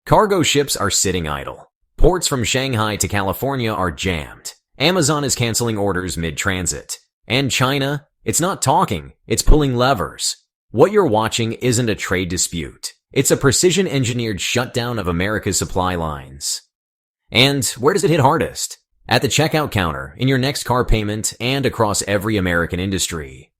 Cargo ships are sitting idle. Ports from Shanghai to California are jammed. Amazon is canceling orders mid-transit. And China, it's not talking, it's pulling levers. What you're watching isn't a trade dispute. It's a precision-engineered shutdown of America's supply lines. And where does it hit hardest? At the checkout counter, in your next car payment, and across every American industry.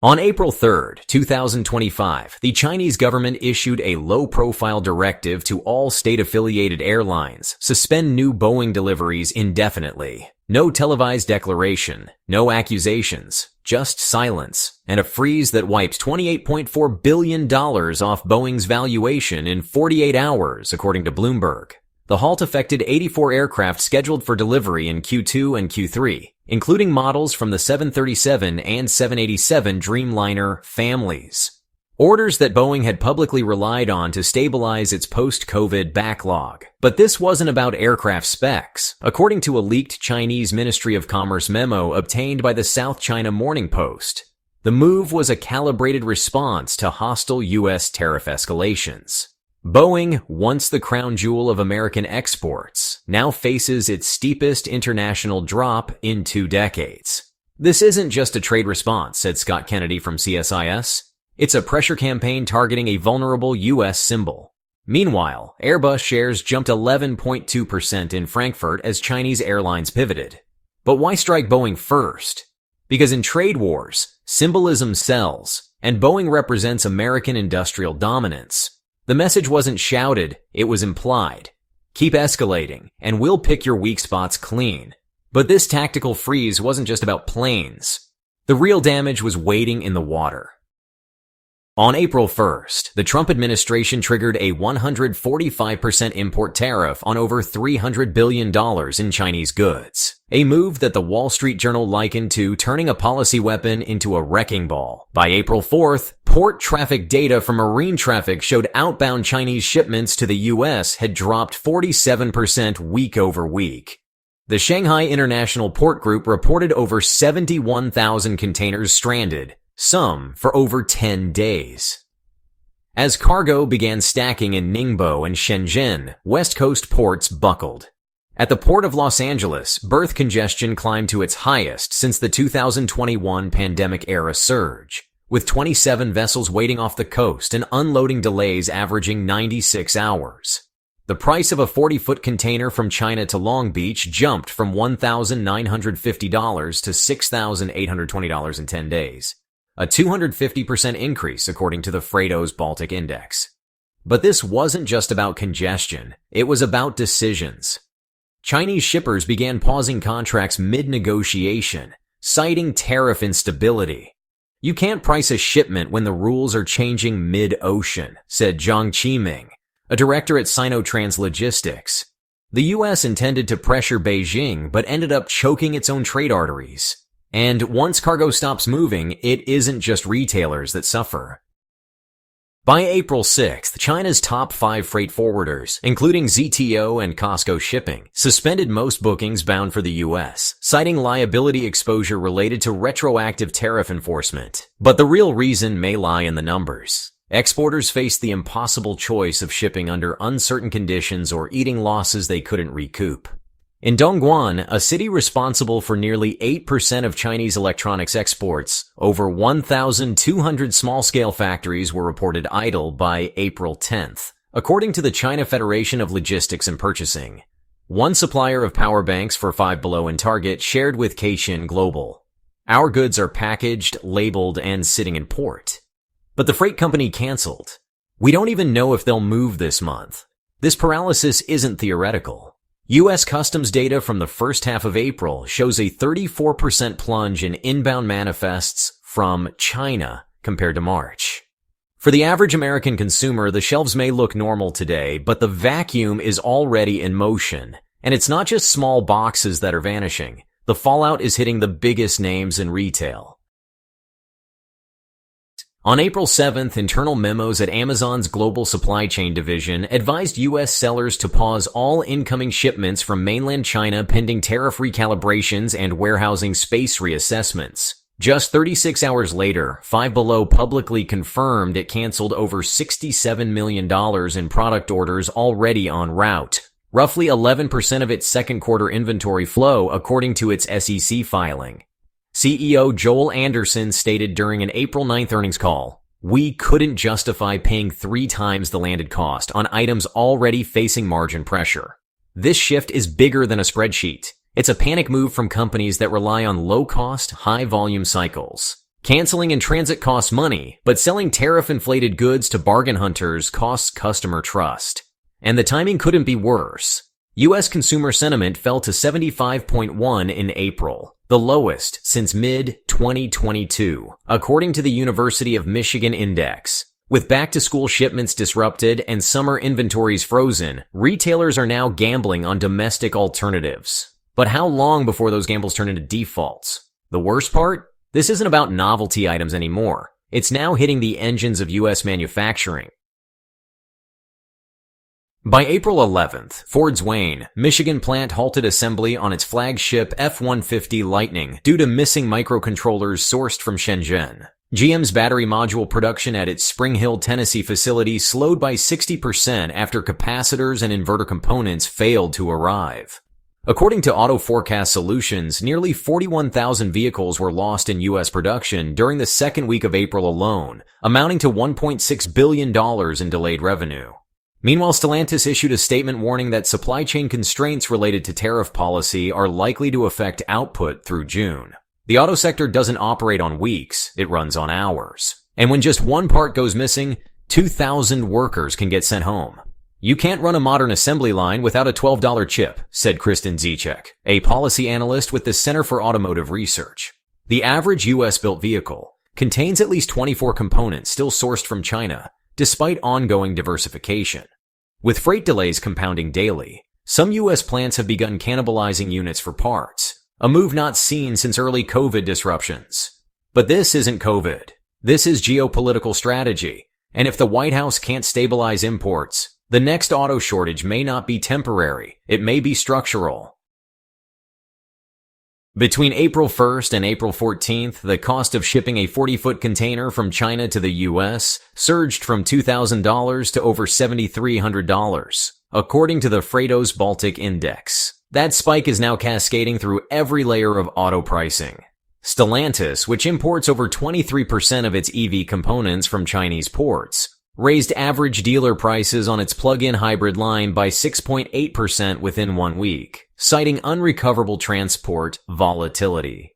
On April 3, 2025, the Chinese government issued a low-profile directive to all state-affiliated airlines, suspend new Boeing deliveries indefinitely. No televised declaration, no accusations, just silence, and a freeze that wiped $28.4 billion off Boeing's valuation in 48 hours, according to Bloomberg. The halt affected 84 aircraft scheduled for delivery in Q2 and Q3, including models from the 737 and 787 Dreamliner families. Orders that Boeing had publicly relied on to stabilize its post-COVID backlog. But this wasn't about aircraft specs, according to a leaked Chinese Ministry of Commerce memo obtained by the South China Morning Post. The move was a calibrated response to hostile U.S. tariff escalations. Boeing, once the crown jewel of American exports, now faces its steepest international drop in 2 decades. This isn't just a trade response, said Scott Kennedy from CSIS. It's a pressure campaign targeting a vulnerable U.S. symbol. Meanwhile, Airbus shares jumped 11.2% in Frankfurt as Chinese airlines pivoted. But why strike Boeing first? Because in trade wars, symbolism sells, and Boeing represents American industrial dominance. The message wasn't shouted, it was implied. Keep escalating, and we'll pick your weak spots clean. But this tactical freeze wasn't just about planes. The real damage was waiting in the water. On April 1st, the Trump administration triggered a 145% import tariff on over $300 billion in Chinese goods. A move that the Wall Street Journal likened to turning a policy weapon into a wrecking ball. By April 4th, port traffic data from marine traffic showed outbound Chinese shipments to the U.S. had dropped 47% week over week. The Shanghai International Port Group reported over 71,000 containers stranded, some for over 10 days. As cargo began stacking in Ningbo and Shenzhen, West Coast ports buckled. At the Port of Los Angeles, berth congestion climbed to its highest since the 2021 pandemic-era surge, with 27 vessels waiting off the coast and unloading delays averaging 96 hours. The price of a 40-foot container from China to Long Beach jumped from $1,950 to $6,820 in 10 days. A 250% increase according to the Freightos Baltic Index. But this wasn't just about congestion, it was about decisions. Chinese shippers began pausing contracts mid-negotiation, citing tariff instability. You can't price a shipment when the rules are changing mid-ocean, said Zhang Qiming, a director at Sinotrans Logistics. The U.S. intended to pressure Beijing but ended up choking its own trade arteries. And once cargo stops moving, it isn't just retailers that suffer. By April 6th, China's top 5 freight forwarders, including ZTO and Costco Shipping, suspended most bookings bound for the U.S., citing liability exposure related to retroactive tariff enforcement. But the real reason may lie in the numbers. Exporters faced the impossible choice of shipping under uncertain conditions or eating losses they couldn't recoup. In Dongguan, a city responsible for nearly 8% of Chinese electronics exports, over 1,200 small-scale factories were reported idle by April 10th, according to the China Federation of Logistics and Purchasing. One supplier of power banks for Five Below and Target shared with Caixin Global, "Our goods are packaged, labeled, and sitting in port." But the freight company canceled. "We don't even know if they'll move this month." This paralysis isn't theoretical. U.S. Customs data from the first half of April shows a 34% plunge in inbound manifests from China compared to March. For the average American consumer, the shelves may look normal today, but the vacuum is already in motion. And it's not just small boxes that are vanishing. The fallout is hitting the biggest names in retail. On April 7th, internal memos at Amazon's Global Supply Chain Division advised U.S. sellers to pause all incoming shipments from mainland China pending tariff recalibrations and warehousing space reassessments. Just 36 hours later, Five Below publicly confirmed it canceled over $67 million in product orders already en route, roughly 11% of its second quarter inventory flow according to its SEC filing. CEO Joel Anderson stated during an April 9th earnings call, "We couldn't justify paying 3 times the landed cost on items already facing margin pressure. This shift is bigger than a spreadsheet. It's a panic move from companies that rely on low-cost, high-volume cycles. Canceling in transit costs money, but selling tariff-inflated goods to bargain hunters costs customer trust. And the timing couldn't be worse. U.S. consumer sentiment fell to 75.1 in April, the lowest since mid-2022, according to the University of Michigan Index. With back-to-school shipments disrupted and summer inventories frozen, retailers are now gambling on domestic alternatives. But how long before those gambles turn into defaults? The worst part? This isn't about novelty items anymore. It's now hitting the engines of U.S. manufacturing. By April 11th, Ford's Wayne, Michigan plant halted assembly on its flagship F-150 Lightning due to missing microcontrollers sourced from Shenzhen. GM's battery module production at its Spring Hill, Tennessee facility slowed by 60% after capacitors and inverter components failed to arrive. According to Auto Forecast Solutions, nearly 41,000 vehicles were lost in U.S. production during the second week of April alone, amounting to $1.6 billion in delayed revenue. Meanwhile, Stellantis issued a statement warning that supply chain constraints related to tariff policy are likely to affect output through June. The auto sector doesn't operate on weeks, it runs on hours. And when just one part goes missing, 2,000 workers can get sent home. You can't run a modern assembly line without a $12 chip, said Kristen Zichek, a policy analyst with the Center for Automotive Research. The average U.S.-built vehicle contains at least 24 components still sourced from China, despite ongoing diversification. With freight delays compounding daily, some U.S. plants have begun cannibalizing units for parts, a move not seen since early COVID disruptions. But this isn't COVID. This is geopolitical strategy, and if the White House can't stabilize imports, the next auto shortage may not be temporary, it may be structural. Between April 1st and April 14th, the cost of shipping a 40-foot container from China to the U.S. surged from $2,000 to over $7,300, according to the Freightos Baltic Index. That spike is now cascading through every layer of auto pricing. Stellantis, which imports over 23% of its EV components from Chinese ports, raised average dealer prices on its plug-in hybrid line by 6.8% within 1 week, citing unrecoverable transport volatility.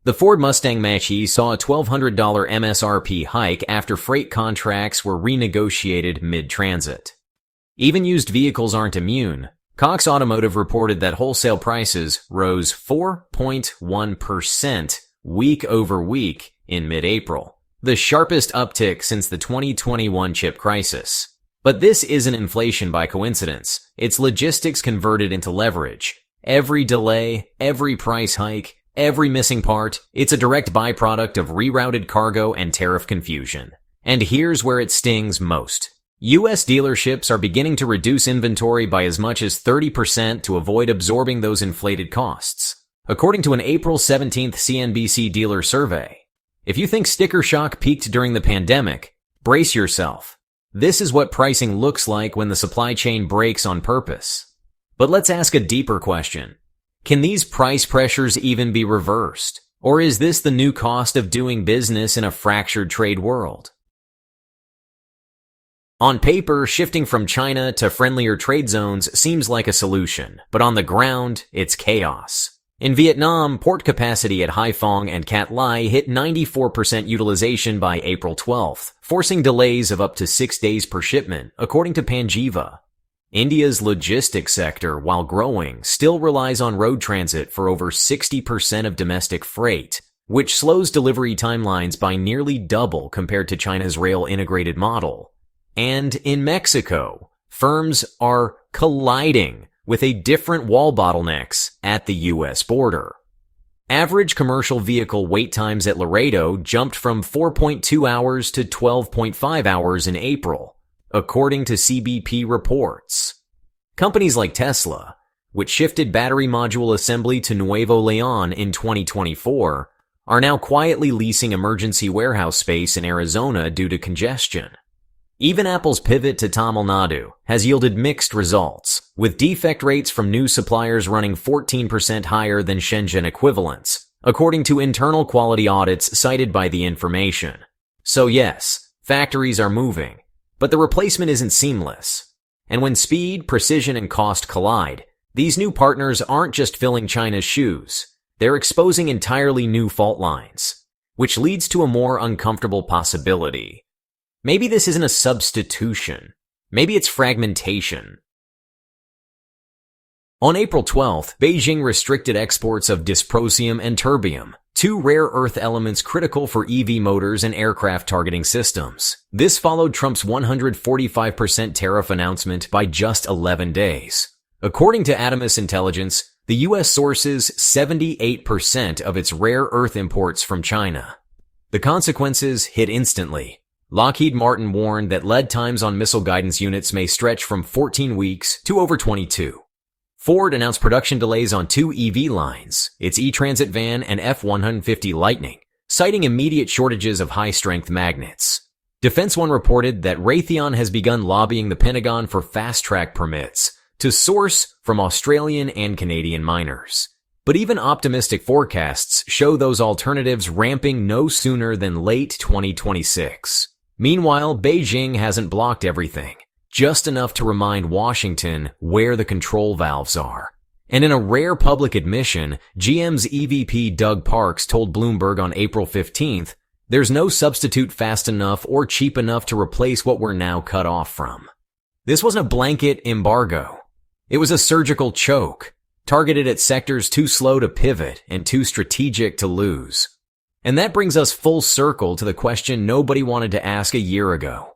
The Ford Mustang Mach-E saw a $1,200 MSRP hike after freight contracts were renegotiated mid-transit. Even used vehicles aren't immune. Cox Automotive reported that wholesale prices rose 4.1% week over week in mid-April, the sharpest uptick since the 2021 chip crisis. But this isn't inflation by coincidence. It's logistics converted into leverage. Every delay, every price hike, every missing part, it's a direct byproduct of rerouted cargo and tariff confusion. And here's where it stings most. U.S. dealerships are beginning to reduce inventory by as much as 30% to avoid absorbing those inflated costs, according to an April 17th CNBC dealer survey. If you think sticker shock peaked during the pandemic, brace yourself. This is what pricing looks like when the supply chain breaks on purpose. But let's ask a deeper question. Can these price pressures even be reversed? Or is this the new cost of doing business in a fractured trade world? On paper, shifting from China to friendlier trade zones seems like a solution, but on the ground, it's chaos. In Vietnam, port capacity at Haiphong and Cat Lai hit 94% utilization by April 12th, forcing delays of up to 6 days per shipment, according to Panjiva. India's logistics sector, while growing, still relies on road transit for over 60% of domestic freight, which slows delivery timelines by nearly double compared to China's rail integrated model. And in Mexico, firms are colliding with a different wall bottlenecks at the U.S. border. Average commercial vehicle wait times at Laredo jumped from 4.2 hours to 12.5 hours in April, according to CBP reports. Companies like Tesla, which shifted battery module assembly to Nuevo Leon in 2024, are now quietly leasing emergency warehouse space in Arizona due to congestion. Even Apple's pivot to Tamil Nadu has yielded mixed results, with defect rates from new suppliers running 14% higher than Shenzhen equivalents, according to internal quality audits cited by the information. So yes, factories are moving, but the replacement isn't seamless. And when speed, precision, and cost collide, these new partners aren't just filling China's shoes, they're exposing entirely new fault lines, which leads to a more uncomfortable possibility. Maybe this isn't a substitution. Maybe it's fragmentation. On April 12th, Beijing restricted exports of dysprosium and terbium, two rare earth elements critical for EV motors and aircraft targeting systems. This followed Trump's 145% tariff announcement by just 11 days. According to Adamus Intelligence, the U.S. sources 78% of its rare earth imports from China. The consequences hit instantly. Lockheed Martin warned that lead times on missile guidance units may stretch from 14 weeks to over 22. Ford announced production delays on two EV lines, its E-Transit van and F-150 Lightning, citing immediate shortages of high-strength magnets. Defense One reported that Raytheon has begun lobbying the Pentagon for fast-track permits to source from Australian and Canadian miners. But even optimistic forecasts show those alternatives ramping no sooner than late 2026. Meanwhile, Beijing hasn't blocked everything, just enough to remind Washington where the control valves are. And in a rare public admission, GM's EVP Doug Parks told Bloomberg on April 15th, there's no substitute fast enough or cheap enough to replace what we're now cut off from. This wasn't a blanket embargo. It was a surgical choke, targeted at sectors too slow to pivot and too strategic to lose. And that brings us full circle to the question nobody wanted to ask a year ago.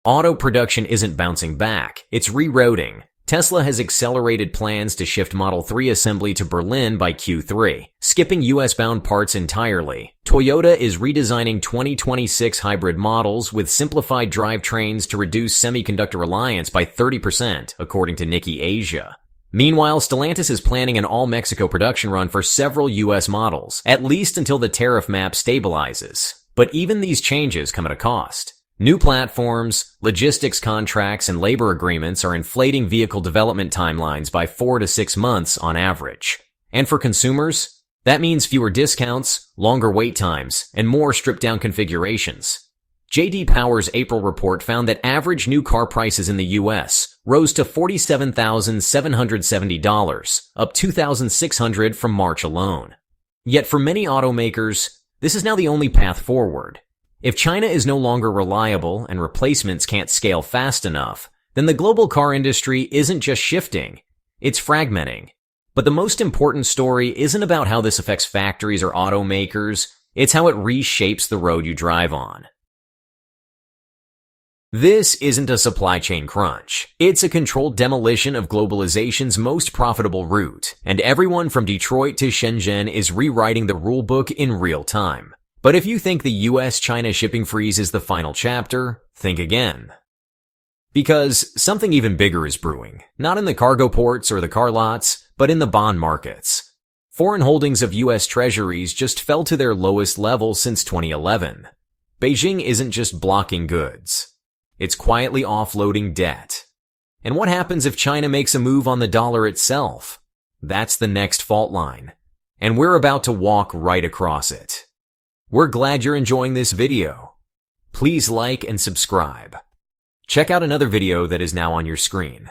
Auto production isn't bouncing back, it's rerouting. Tesla has accelerated plans to shift Model 3 assembly to Berlin by Q3, skipping US-bound parts entirely. Toyota is redesigning 2026 hybrid models with simplified drivetrains to reduce semiconductor reliance by 30%, according to Nikkei Asia. Meanwhile, Stellantis is planning an all-Mexico production run for several US models, at least until the tariff map stabilizes. But even these changes come at a cost. New platforms, logistics contracts, and labor agreements are inflating vehicle development timelines by 4 to 6 months on average. And for consumers, that means fewer discounts, longer wait times, and more stripped-down configurations. J.D. Power's April report found that average new car prices in the U.S. rose to $47,770, up $2,600 from March alone. Yet for many automakers, this is now the only path forward. If China is no longer reliable and replacements can't scale fast enough, then the global car industry isn't just shifting, it's fragmenting. But the most important story isn't about how this affects factories or automakers, it's how it reshapes the road you drive on. This isn't a supply chain crunch. It's a controlled demolition of globalization's most profitable route, and everyone from Detroit to Shenzhen is rewriting the rulebook in real time. But if you think the US-China shipping freeze is the final chapter, think again. Because something even bigger is brewing, not in the cargo ports or the car lots, but in the bond markets. Foreign holdings of US treasuries just fell to their lowest level since 2011. Beijing isn't just blocking goods. It's quietly offloading debt. And what happens if China makes a move on the dollar itself? That's the next fault line. And we're about to walk right across it. We're glad you're enjoying this video. Please like and subscribe. Check out another video that is now on your screen.